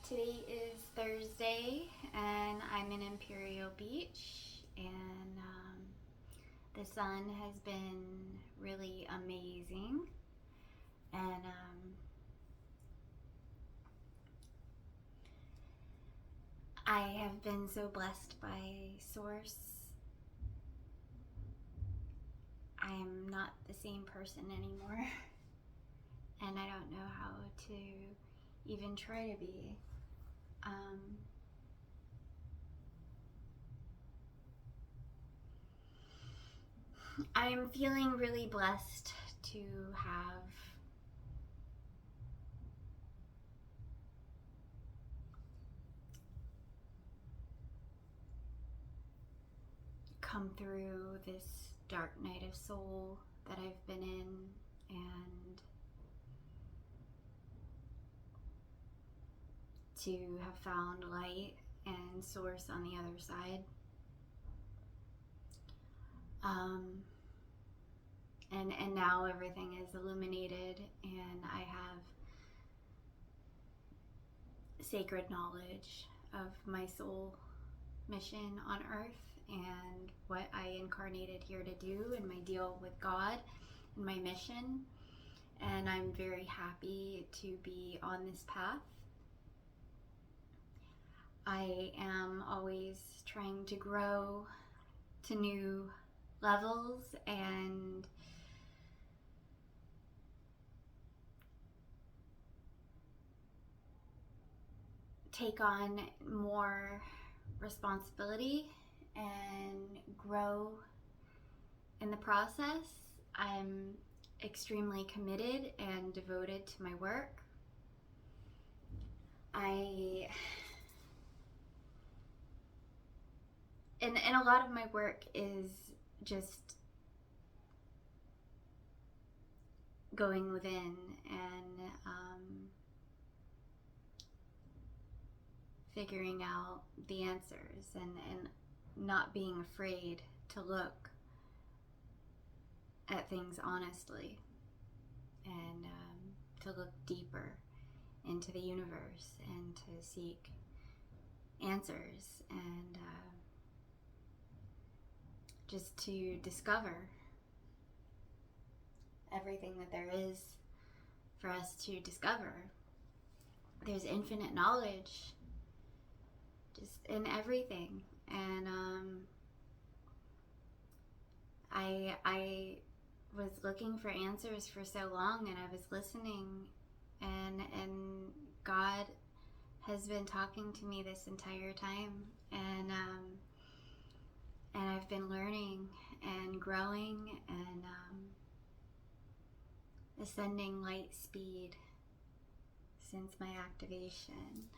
Today is Thursday and I'm in Imperial Beach, and the sun has been really amazing, and I have been so blessed by Source. I am not the same person anymore and I don't know how to even try to be. I'm feeling really blessed to have come through this dark night of soul that I've been in, and to have found light and Source on the other side. And now everything is illuminated, and I have sacred knowledge of my soul mission on earth and what I incarnated here to do, and my deal with God and my mission. And I'm very happy to be on this path. I am always trying to grow to new levels and take on more responsibility and grow in the process. I'm extremely committed and devoted to my work. And a lot of my work is just going within and figuring out the answers, and not being afraid to look at things honestly, and to look deeper into the universe and to seek answers, and just to discover everything that there is for us to discover. There's infinite knowledge just in everything, and I was looking for answers for so long, and I was listening, and God has been talking to me this entire time, and I've been learning and growing and ascending light speed since my activation.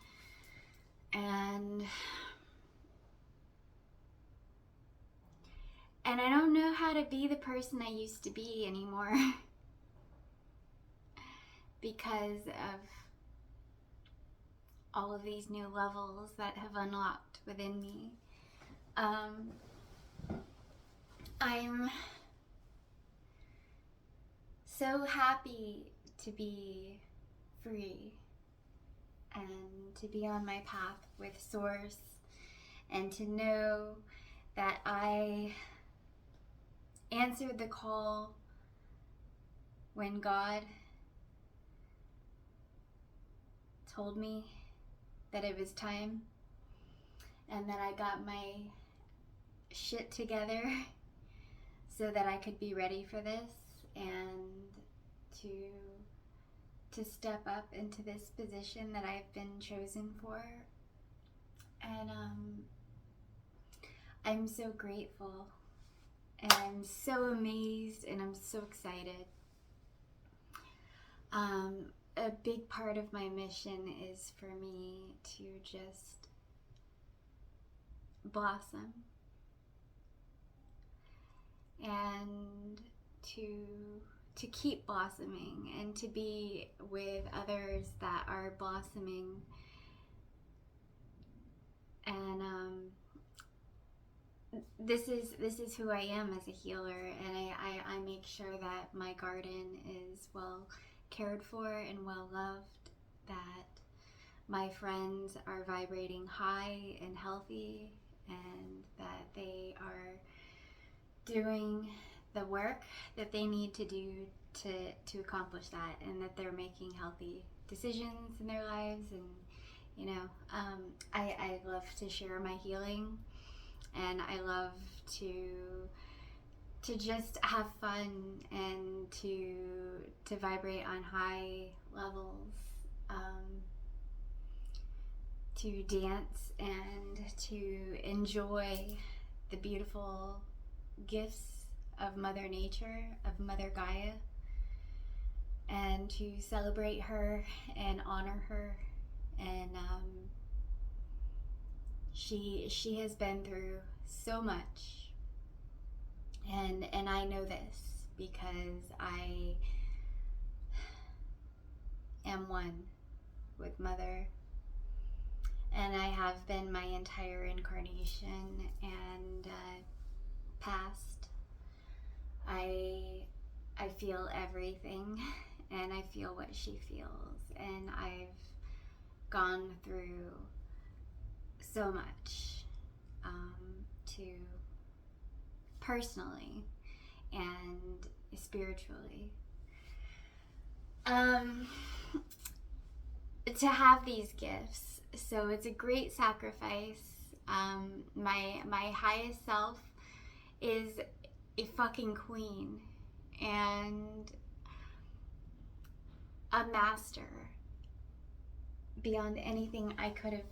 And I don't know how to be the person I used to be anymore because of all of these new levels that have unlocked within me. I'm so happy to be free and to be on my path with Source, and to know that I answered the call when God told me that it was time, and that I got my shit together so that I could be ready for this, and to step up into this position that I've been chosen for. And I'm so grateful, and I'm so amazed, and I'm so excited. A big part of my mission is for me to just blossom and to keep blossoming, and to be with others that are blossoming. And this is who I am as a healer, and I make sure that my garden is well cared for and well loved, that my friends are vibrating high and healthy, and that they are doing the work that they need to do to accomplish that, and that they're making healthy decisions in their lives. And I love to share my healing, and I love to just have fun and to vibrate on high levels, to dance and to enjoy the beautiful gifts of Mother Nature, of Mother Gaia, and to celebrate her and honor her. And she has been through so much, and I know this because I am one with Mother, and I have been my entire incarnation and past. I feel everything, and I feel what she feels, and I've gone through so much, to personally and spiritually, to have these gifts. So it's a great sacrifice. My highest self is a fucking queen and a master beyond anything I could have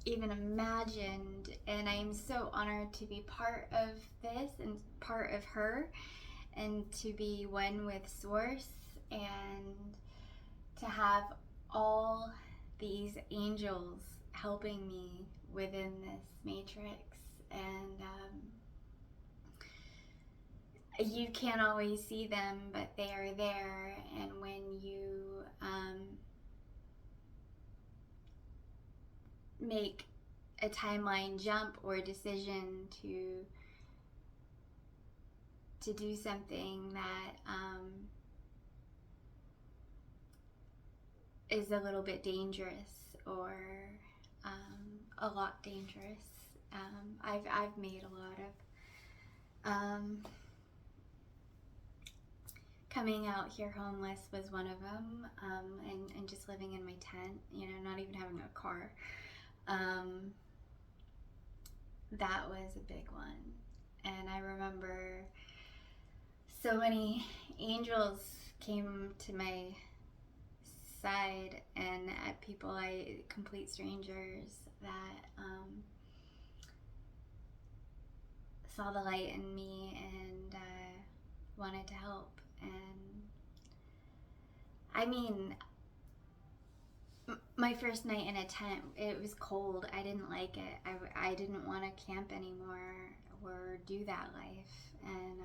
even imagined, and I am so honored to be part of this and part of her, and to be one with Source, and to have all these angels helping me within this matrix. And you can't always see them, but they are there. And when you make a timeline jump or a decision to do something that is a little bit dangerous, or a lot dangerous, I've made a lot of. Coming out here homeless was one of them, and just living in my tent, not even having a car. That was a big one. And I remember so many angels came to my side, and complete strangers that saw the light in me and wanted to help. And I mean, my first night in a tent, it was cold. I didn't like it. I didn't want to camp anymore or do that life. And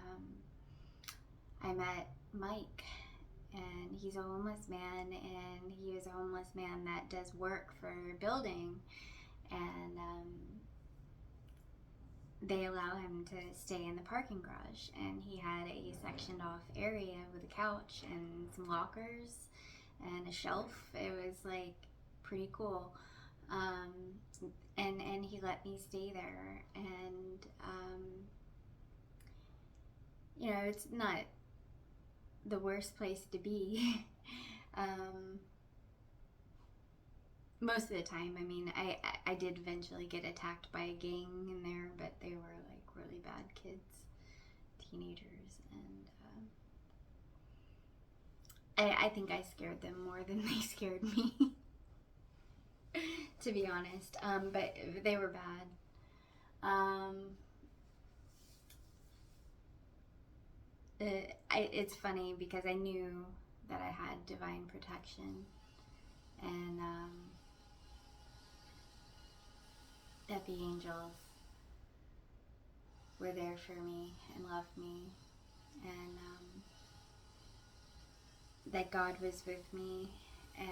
I met Mike, and he's a homeless man, and he is a homeless man that does work for building, and they allow him to stay in the parking garage, and he had a sectioned off area with a couch and some lockers and a shelf. It was like pretty cool. And he let me stay there, and it's not the worst place to be. Most of the time. I mean, I did eventually get attacked by a gang in there, but they were like really bad kids, teenagers, and I think I scared them more than they scared me, to be honest. But they were bad. It's funny because I knew that I had divine protection, and that the angels were there for me and loved me, and that God was with me. And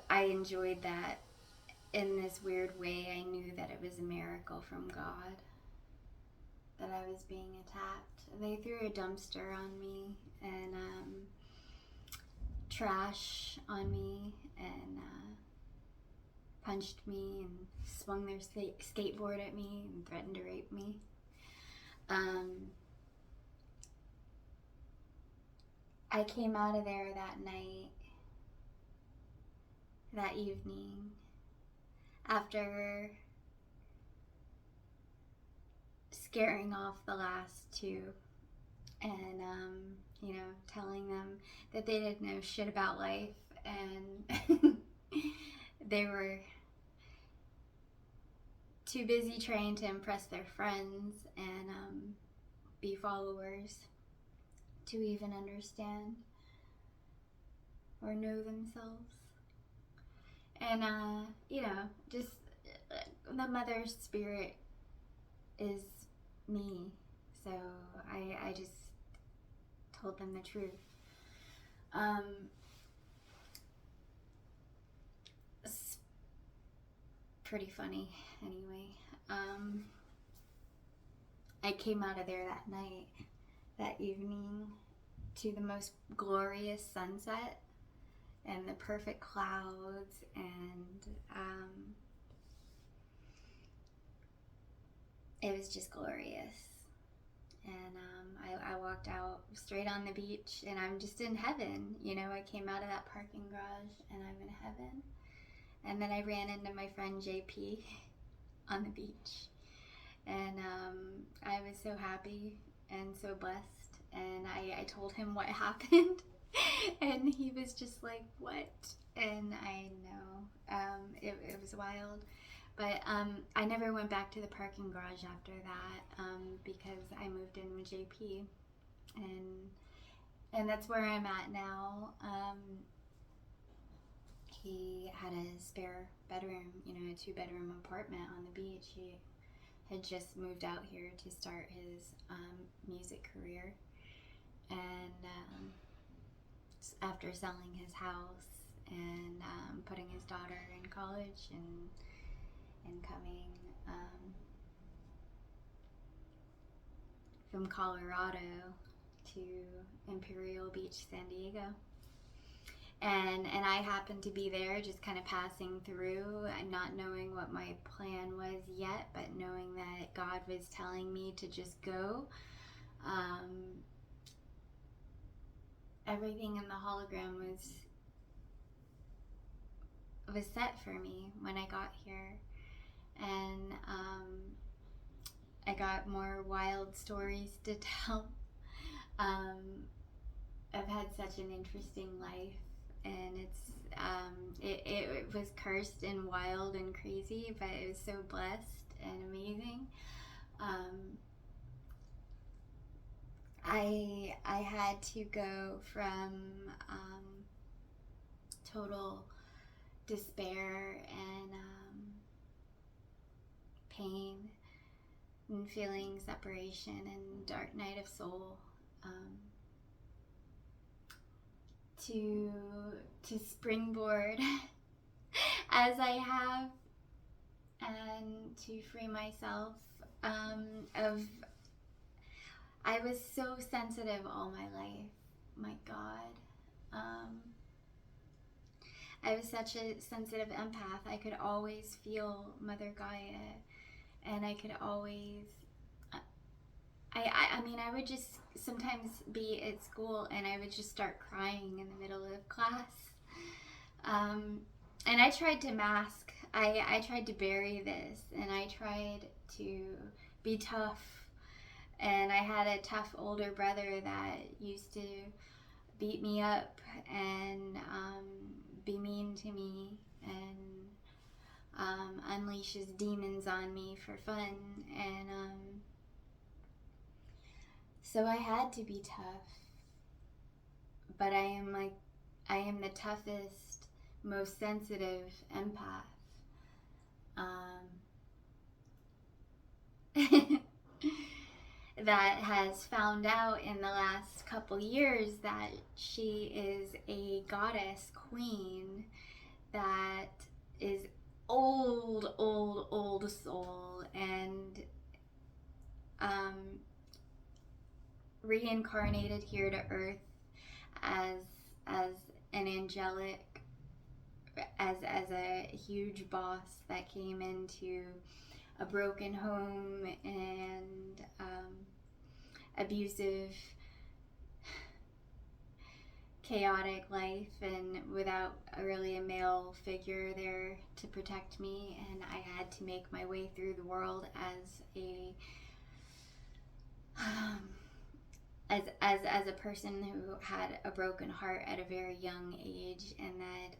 I enjoyed that. In this weird way, I knew that it was a miracle from God. that I was being attacked. They threw a dumpster on me and trash on me and punched me and swung their skateboard at me and threatened to rape me. I came out of there that night, that evening, after scaring off the last two and, telling them that they didn't know shit about life and they were too busy trying to impress their friends and be followers to even understand or know themselves. And, just the mother spirit is me. So I just told them the truth. It's pretty funny anyway. I came out of there that night, that evening, to the most glorious sunset and the perfect clouds, and it was just glorious. And I walked out straight on the beach, and I'm just in heaven. I came out of that parking garage, and I'm in heaven. And then I ran into my friend JP on the beach, and I was so happy and so blessed. And I told him what happened, and he was just like, "What?" And I know it was wild. But I never went back to the parking garage after that because I moved in with JP, and that's where I'm at now. He had a spare bedroom, a 2-bedroom apartment on the beach. He had just moved out here to start his music career, and after selling his house and putting his daughter in college and coming from Colorado to Imperial Beach, San Diego. And I happened to be there, just kind of passing through and not knowing what my plan was yet, but knowing that God was telling me to just go. Everything in the hologram was set for me when I got here. And I got more wild stories to tell. I've had such an interesting life, and it was cursed and wild and crazy, but it was so blessed and amazing. I had to go from total despair and pain and feeling separation and dark night of soul to springboard as I have, and to free myself of. I was so sensitive all my life. My God. I was such a sensitive empath. I could always feel Mother Gaia, and I could always, I mean, I would just sometimes be at school and I would just start crying in the middle of class. And I tried to mask, I tried to bury this, and I tried to be tough. And I had a tough older brother that used to beat me up and be mean to me and unleash his demons on me for fun. And so I had to be tough. But I am the toughest, most sensitive empath. That has found out in the last couple years that she is a goddess queen that is old soul, and reincarnated here to earth as an angelic, as a huge boss that came into a broken home and abusive, chaotic life, and without really a male figure there to protect me, and I had to make my way through the world as a as a person who had a broken heart at a very young age, and that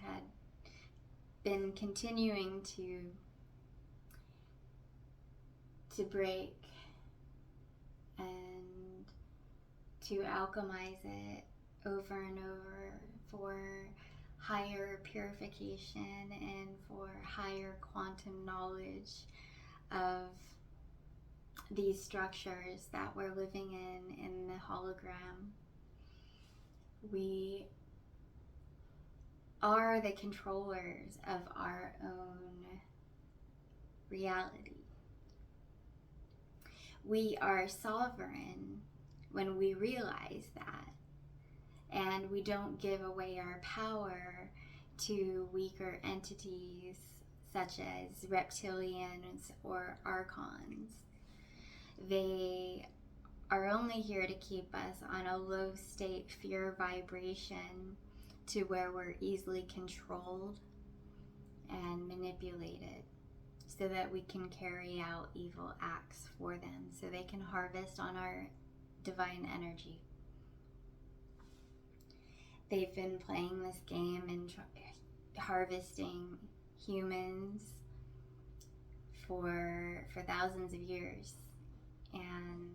had been continuing to break and to alchemize it over and over for higher purification and for higher quantum knowledge of these structures that we're living in the hologram. We are the controllers of our own reality. We are sovereign when we realize that, and we don't give away our power to weaker entities such as reptilians or archons. They are only here to keep us on a low state fear vibration to where we're easily controlled and manipulated, so that we can carry out evil acts for them, so they can harvest on our divine energy. They've been playing this game and harvesting humans for thousands of years, and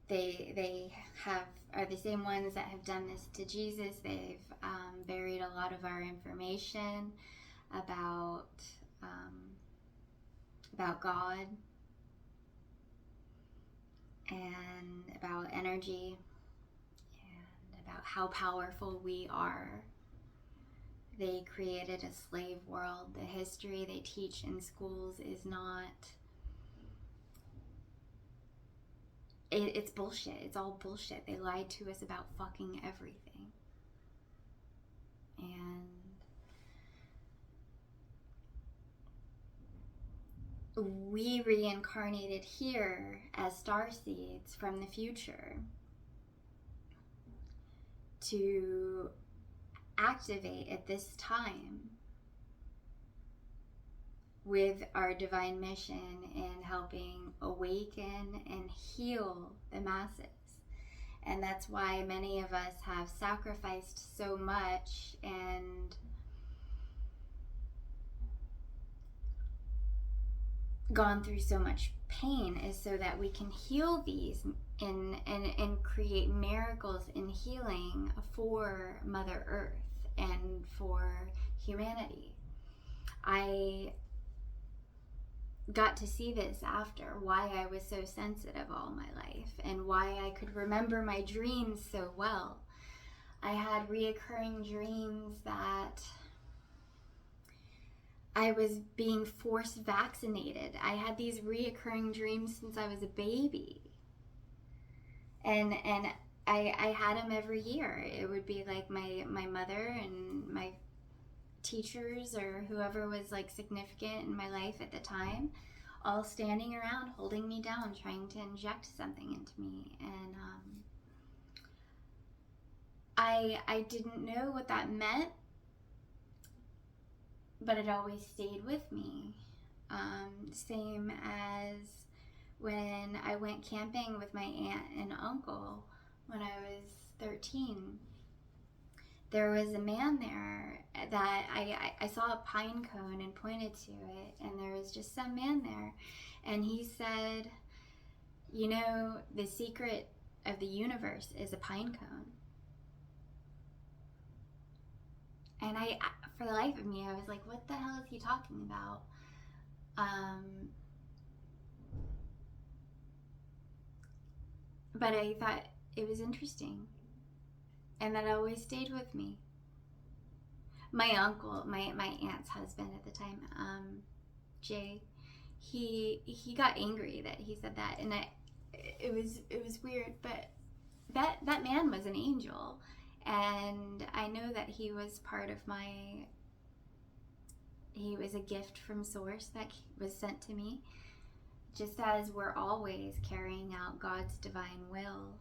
they are the same ones that have done this to Jesus. They've buried a lot of our information about God and about energy and about how powerful we are. They created a slave world. The history they teach in schools is not... It's bullshit. It's all bullshit. They lied to us about fucking everything. And we reincarnated here as starseeds from the future to activate at this time with our divine mission in helping awaken and heal the masses. And that's why many of us have sacrificed so much and gone through so much pain, is so that we can heal these and create miracles in healing for Mother Earth and for humanity. I got to see this after, why I was so sensitive all my life and why I could remember my dreams so well. I had reoccurring dreams that I was being force vaccinated. I had these reoccurring dreams since I was a baby. And I had them every year. It would be like my mother and my teachers or whoever was like significant in my life at the time, all standing around holding me down, trying to inject something into me. And I didn't know what that meant, but it always stayed with me. Same as when I went camping with my aunt and uncle when I was 13. There was a man there that I saw a pine cone and pointed to it, and there was just some man there, and he said, you know, the secret of the universe is a pine cone. And I, for the life of me, I was like, what the hell is he talking about? But I thought it was interesting, and that always stayed with me. My uncle, my aunt's husband at the time, Jay, he got angry that he said that, and it was weird, but that man was an angel, and I know that he was part of he was a gift from Source that was sent to me, just as we're always carrying out God's divine will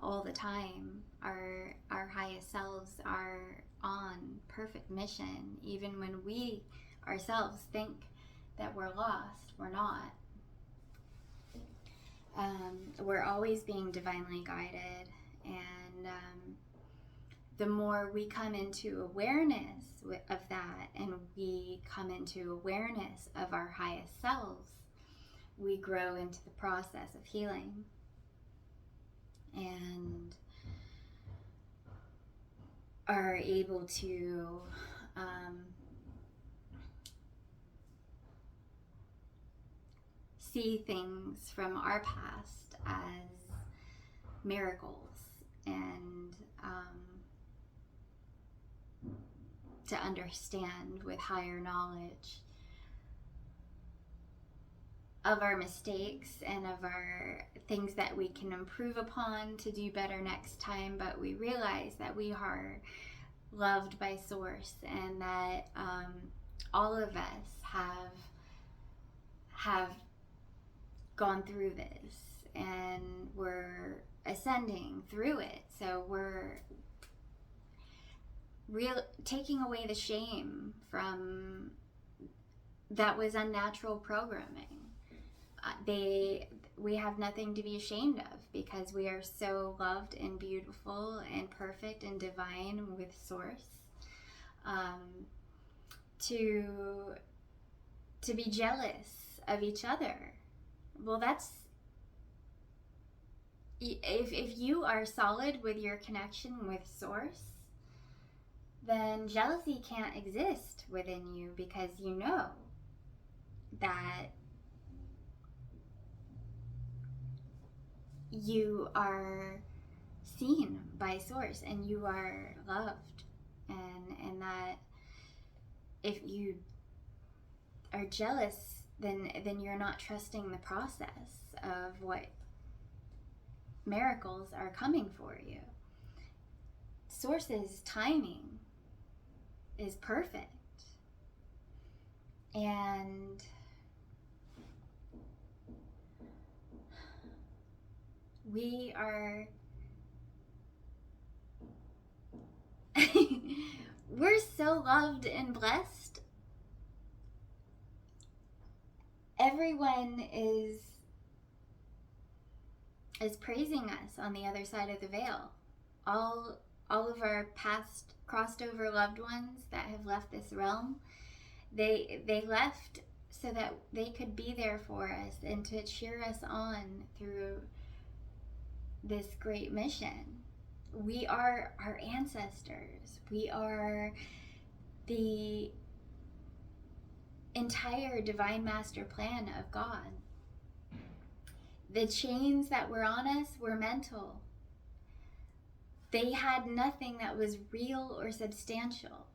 all the time. Our highest selves are on perfect mission, even when we ourselves think that we're lost. We're not. We're always being divinely guided, and the more we come into awareness of that, and we come into awareness of our highest selves, we grow into the process of healing. And are able to see things from our past as miracles, and to understand with higher knowledge of our mistakes and of our things that we can improve upon to do better next time. But we realize that we are loved by Source, and that all of us have gone through this, and we're ascending through it. So we're taking away the shame from that was unnatural programming. We have nothing to be ashamed of, because we are so loved and beautiful and perfect and divine with Source. To be jealous of each other, well, that's, if you are solid with your connection with Source, then jealousy can't exist within you, because you know that you are seen by Source and you are loved, and that if you are jealous, then you're not trusting the process of what miracles are coming for you. Source's timing is perfect, and we are we're so loved and blessed. Everyone is praising us on the other side of the veil. All of our past crossed over loved ones that have left this realm, they left so that they could be there for us and to cheer us on through this great mission. We are our ancestors. We are the entire divine master plan of God. The chains that were on us were mental. They had nothing that was real or substantial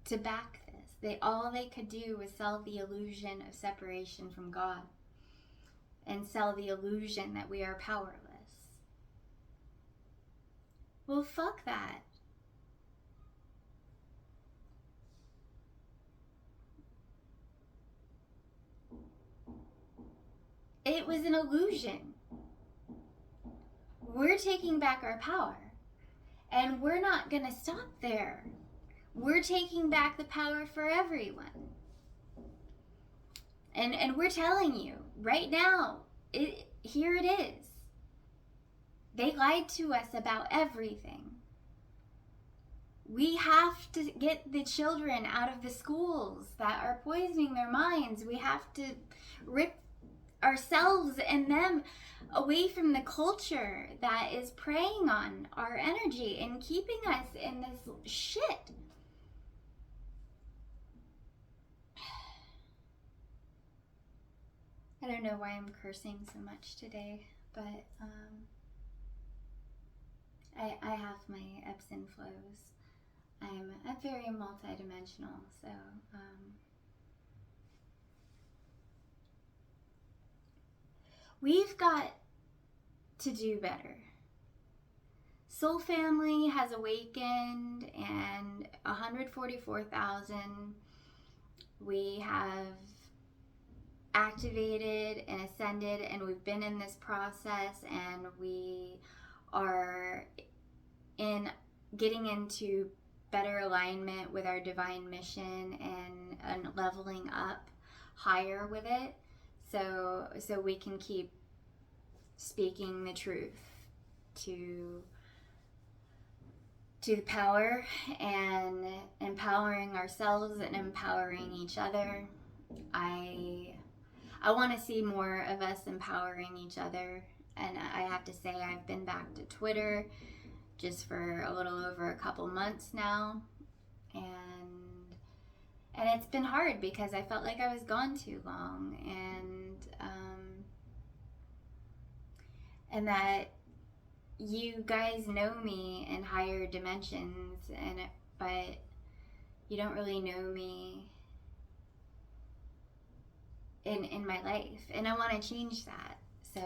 to back this. All they could do was sell the illusion of separation from God, and sell the illusion that we are powerless. Well, fuck that. It was an illusion. We're taking back our power, and we're not going to stop there. We're taking back the power for everyone. And we're telling you right now, here it is. They lied to us about everything. We have to get the children out of the schools that are poisoning their minds. We have to rip ourselves and them away from the culture that is preying on our energy and keeping us in this shit. I don't know why I'm cursing so much today, but I have my ebbs and flows. I'm very multidimensional, so we've got to do better. Soul Family has awakened, and 144,000 we have activated and ascended, and we've been in this process, and we are in getting into better alignment with our divine mission and leveling up higher with it, so we can keep speaking the truth to the power, and empowering ourselves and empowering each other. I want to see more of us empowering each other, and I have to say I've been back to Twitter just for a little over a couple months now, and it's been hard because I felt like I was gone too long, and that you guys know me in higher dimensions, but you don't really know me in my life, and I want to change that. So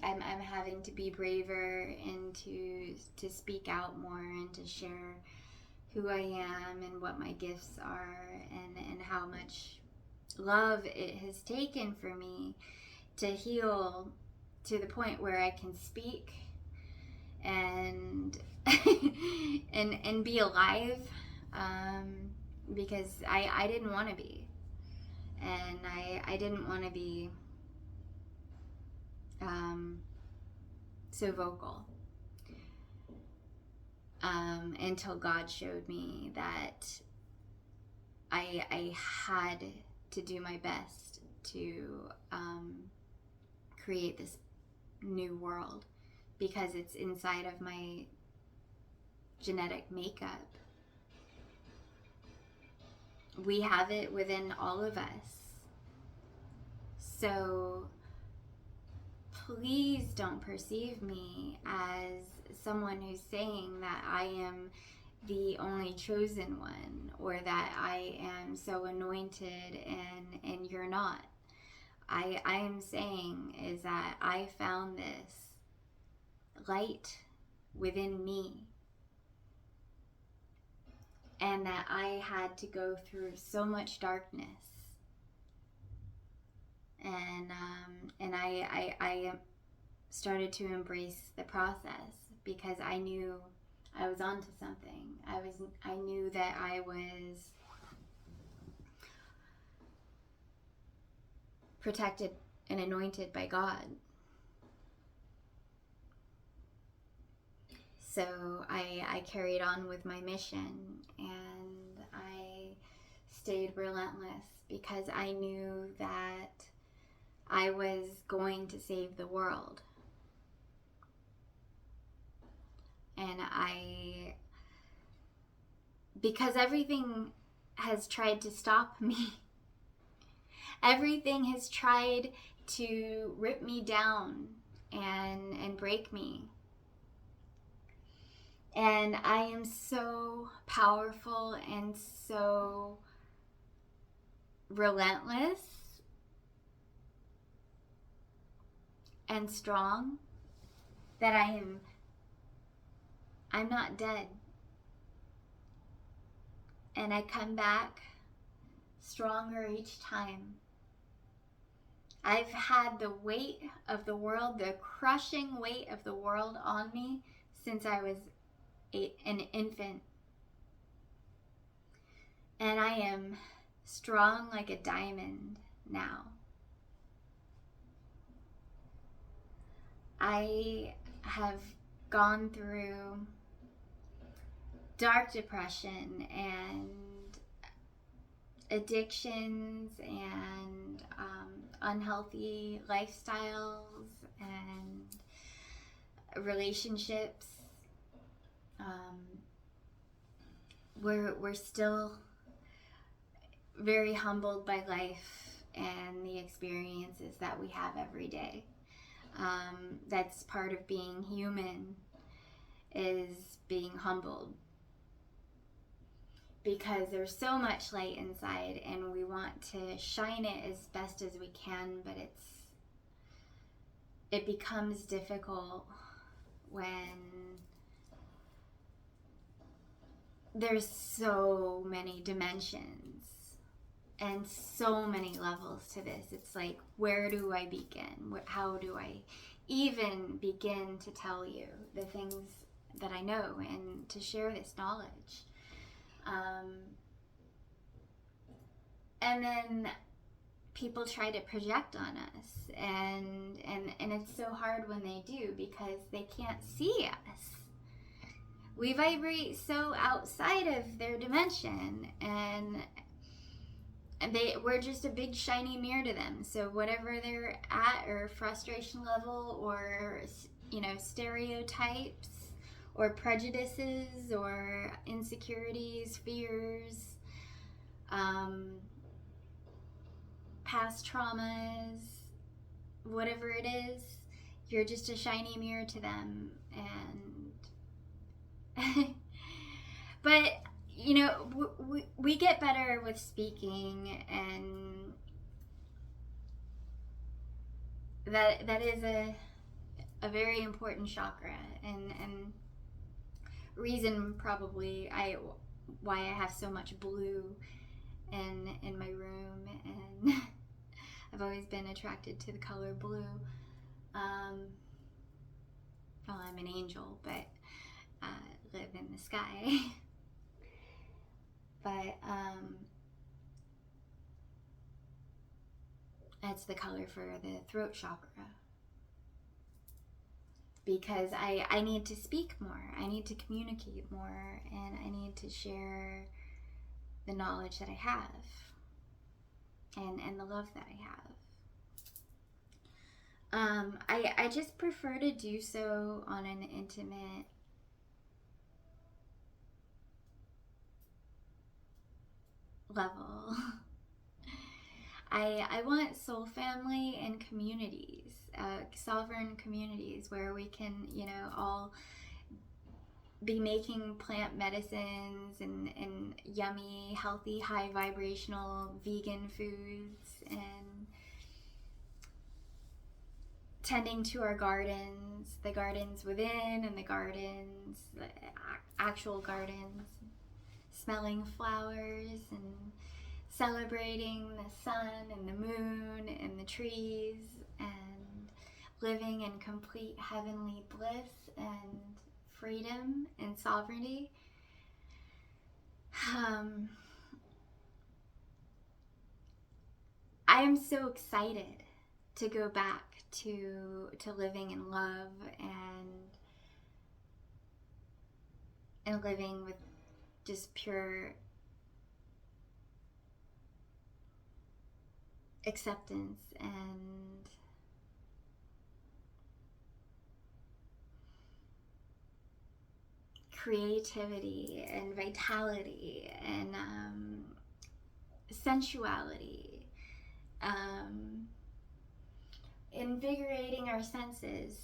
I'm having to be braver and to speak out more and to share who I am and what my gifts are, and how much love it has taken for me to heal to the point where I can speak and and be alive, because I didn't want to be, and I didn't want to be so vocal until God showed me that I had to do my best to create this new world, because it's inside of my genetic makeup. We have it within all of us. So please don't perceive me as someone who's saying that I am the only chosen one, or that I am so anointed and you're not. I am saying is that I found this light within me, and that I had to go through so much darkness, and I started to embrace the process, because I knew I was onto something. I knew that I was protected and anointed by God. So I carried on with my mission, and I stayed relentless, because I knew that I was going to save the world. And because everything has tried to stop me. Everything has tried to rip me down and break me. And I am so powerful and so relentless and strong that I'm not dead. And I come back stronger each time. I've had the weight of the world, the crushing weight of the world on me since I was an infant. And I am strong like a diamond now. I have gone through dark depression and addictions and unhealthy lifestyles and relationships. We're still very humbled by life and the experiences that we have every day. That's part of being human, is being humbled, because there's so much light inside and we want to shine it as best as we can, but it becomes difficult when there's so many dimensions and so many levels to this. It's like, where do I begin? How do I even begin to tell you the things that I know and to share this knowledge? And then people try to project on us, and it's so hard when they do, because they can't see us. We vibrate so outside of their dimension, and we're just a big shiny mirror to them. So whatever they're at, or frustration level, or stereotypes or prejudices or insecurities, fears, past traumas, whatever it is, you're just a shiny mirror to them. And but we get better with speaking, and that is a very important chakra, and reason probably why I have so much blue in my room, and I've always been attracted to the color blue. Well, I'm an angel, but I live in the sky. But that's the color for the throat chakra, because I need to speak more, I need to communicate more, and I need to share the knowledge that I have, and the love that I have. I just prefer to do so on an intimate level. I want soul family and communities, sovereign communities, where we can, all be making plant medicines and yummy, healthy, high vibrational vegan foods, and tending to our gardens, the gardens within and the gardens, the actual gardens, smelling flowers and celebrating the sun and the moon and the trees, and living in complete heavenly bliss and freedom and sovereignty. I am so excited to go back to living in love, and living with just pure acceptance and creativity and vitality and sensuality, invigorating our senses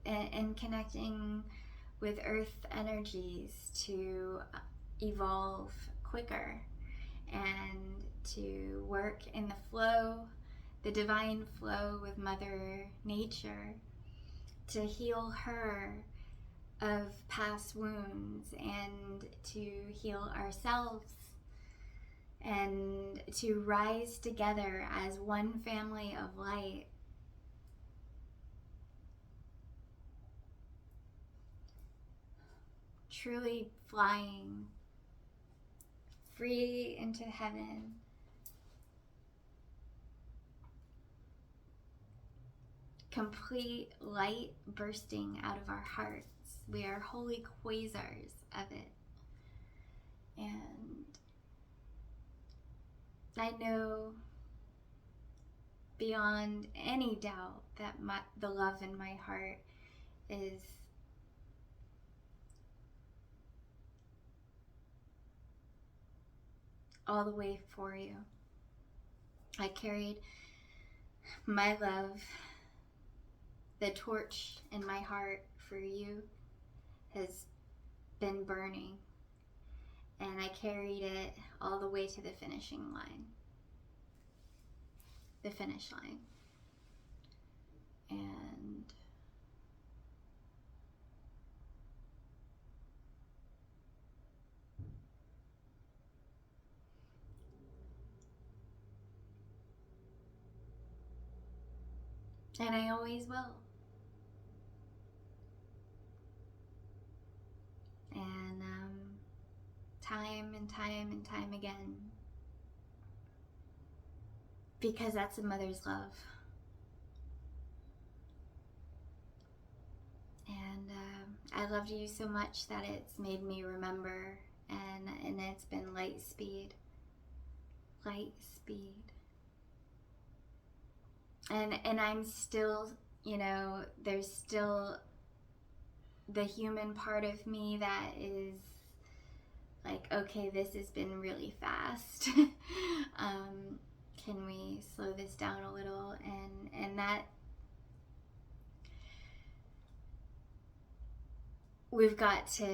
and connecting with earth energies to evolve quicker, and to work in the flow, the divine flow with Mother Nature, to heal her of past wounds, and to heal ourselves, and to rise together as one family of light. Truly flying free into heaven. Complete light bursting out of our hearts. We are holy quasars of it. And I know beyond any doubt that the love in my heart is all the way for you. I carried my love, the torch in my heart for you has been burning, and I carried it all the way to the finishing line. The finish line. And I always will. And time and time and time again. Because that's a mother's love. And I loved you so much that it's made me remember, and it's been light speed. And I'm still, there's still the human part of me that is like, okay, this has been really fast. Can we slow this down a little? And that we've got to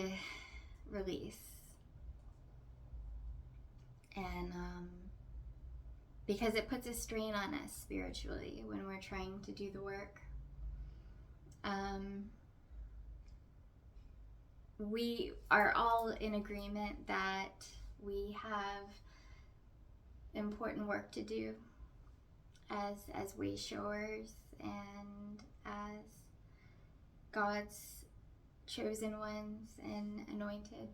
release. And because it puts a strain on us spiritually when we're trying to do the work. We are all in agreement that we have important work to do as way showers and as God's chosen ones and anointed.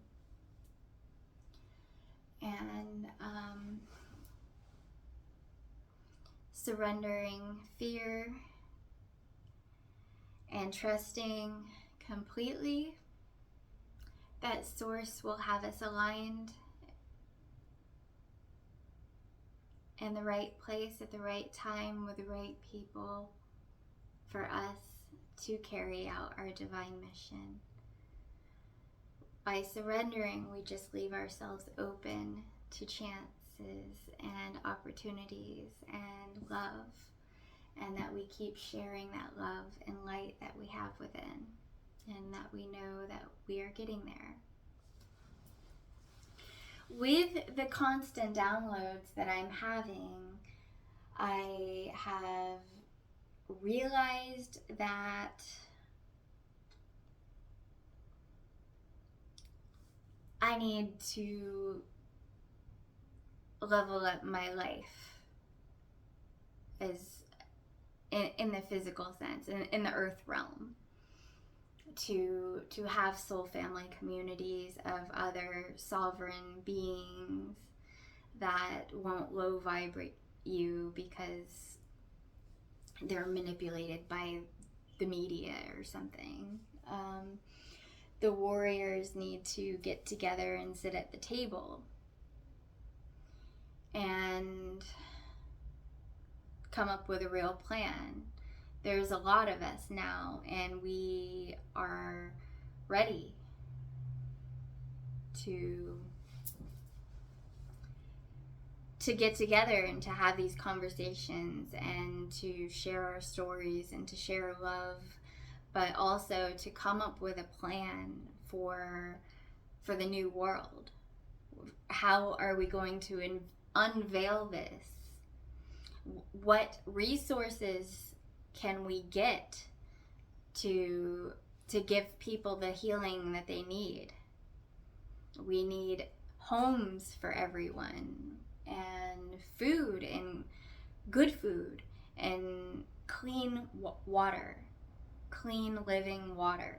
And surrendering fear and trusting completely that Source will have us aligned in the right place at the right time with the right people for us to carry out our divine mission. By surrendering, we just leave ourselves open to chances and opportunities and love, and that we keep sharing that love and light that we have within, and that we know that we are getting there. With the constant downloads that I'm having, I have realized that I need to level up my life as in the physical sense, in the earth realm, to have soul family communities of other sovereign beings that won't low vibrate you because they're manipulated by the media or something. The warriors need to get together and sit at the table and come up with a real plan. There's a lot of us now, and we are ready to get together and to have these conversations and to share our stories and to share love, but also to come up with a plan for the new world. How are we going to unveil this? What resources can we get to give people the healing that they need? We need homes for everyone, and food, and good food, and clean water, clean living water.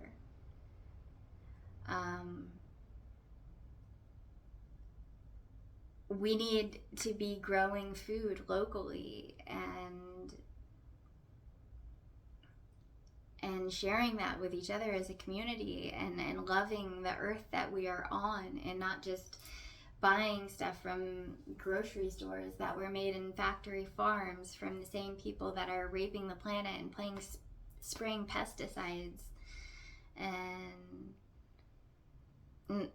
We need to be growing food locally and sharing that with each other as a community, and loving the earth that we are on, and not just buying stuff from grocery stores that were made in factory farms from the same people that are raping the planet and spraying pesticides, and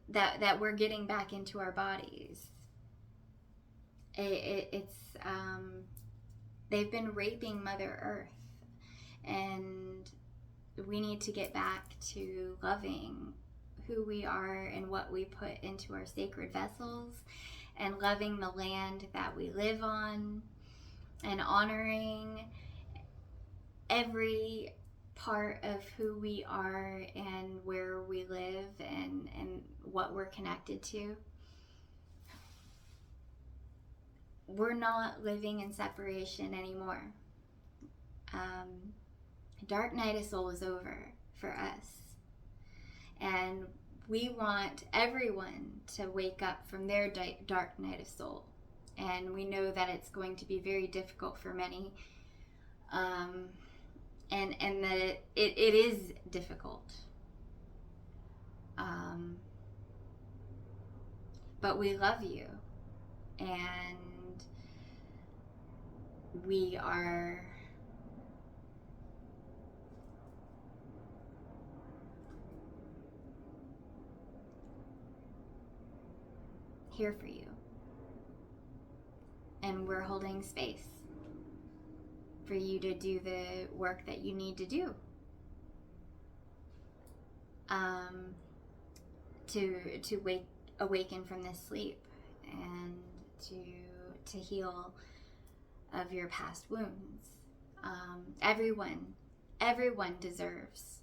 that we're getting back into our bodies. It's they've been raping Mother Earth, and we need to get back to loving who we are and what we put into our sacred vessels, and loving the land that we live on, and honoring every part of who we are and where we live and what we're connected to. We're not living in separation anymore. Dark night of soul is over for us. And we want everyone to wake up from their dark night of soul. And we know that it's going to be very difficult for many. And that it is difficult. But we love you. And we are here for you. And we're holding space for you to do the work that you need to do. To awaken from this sleep and to heal of your past wounds. Everyone deserves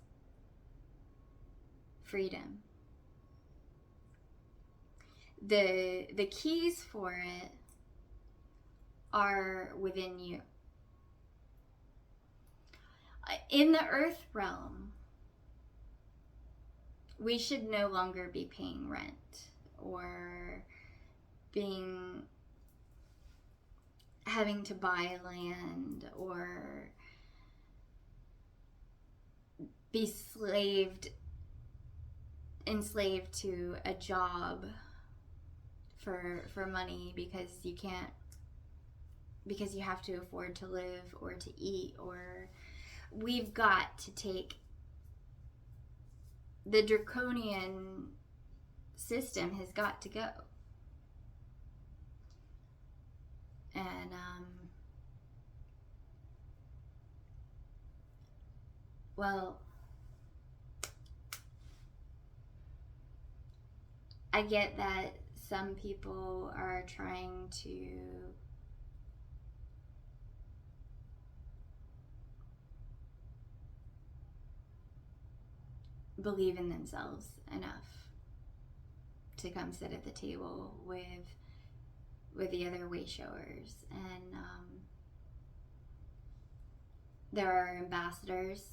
freedom. The keys for it are within you. In the earth realm, we should no longer be paying rent or having to buy land or be enslaved to a job for money because you have to afford to live or to eat. Or we've got to take the draconian system has got to go. And well, I get that some people are trying to believe in themselves enough to come sit at the table with the other way showers. And there are ambassadors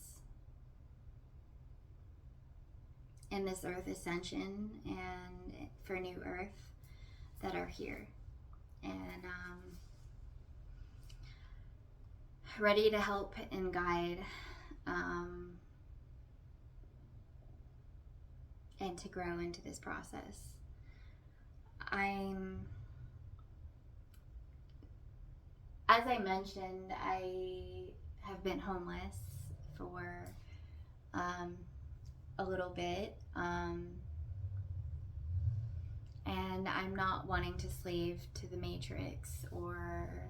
in this earth ascension and for New Earth that are here and ready to help and guide and to grow into this process. As I mentioned, I have been homeless for a little bit, and I'm not wanting to slave to the matrix or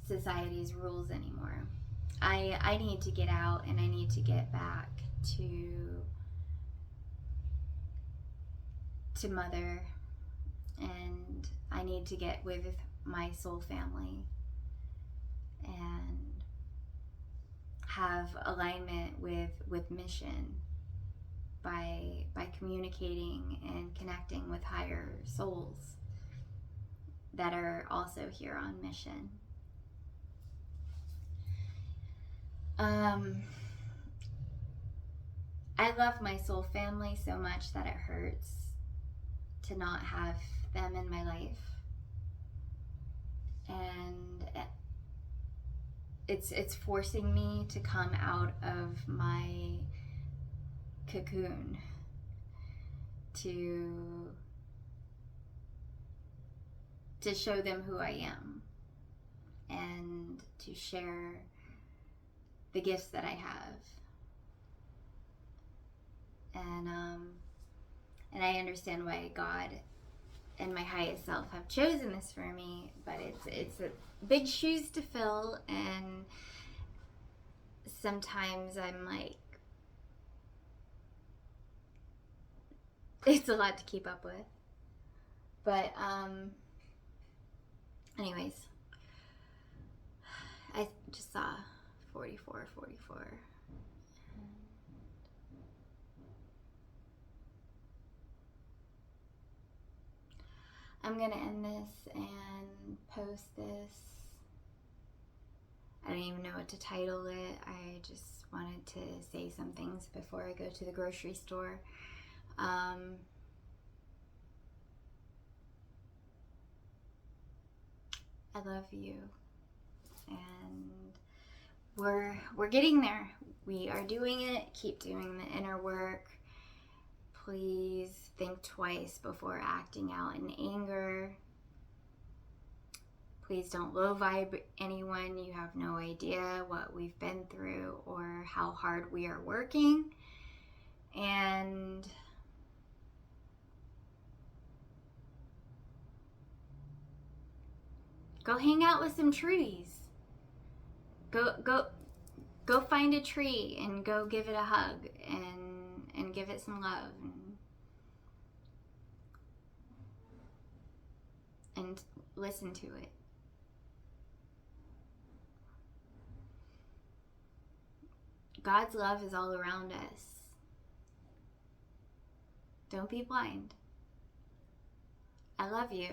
society's rules anymore. I need to get out and I need to get back to Mother, and I need to get with my soul family and have alignment with mission by communicating and connecting with higher souls that are also here on mission. I love my soul family so much that it hurts to not have them in my life. And it's forcing me to come out of my cocoon to show them who I am and to share the gifts that I have. And I understand why God and my highest self have chosen this for me, but it's a big shoes to fill, and sometimes I'm like, it's a lot to keep up with. But anyways, I just saw 44. I'm gonna end this and post this I don't even know what to title it. I just wanted to say some things before I go to the grocery store. I love you, and we're getting there. We are doing it. Keep doing the inner work. Please think twice before acting out in anger. Please don't low vibe anyone. You have no idea what we've been through or how hard we are working. And go hang out with some trees. Go find a tree and go give it a hug and give it some love and listen to it. God's love is all around us. Don't be blind. I love you.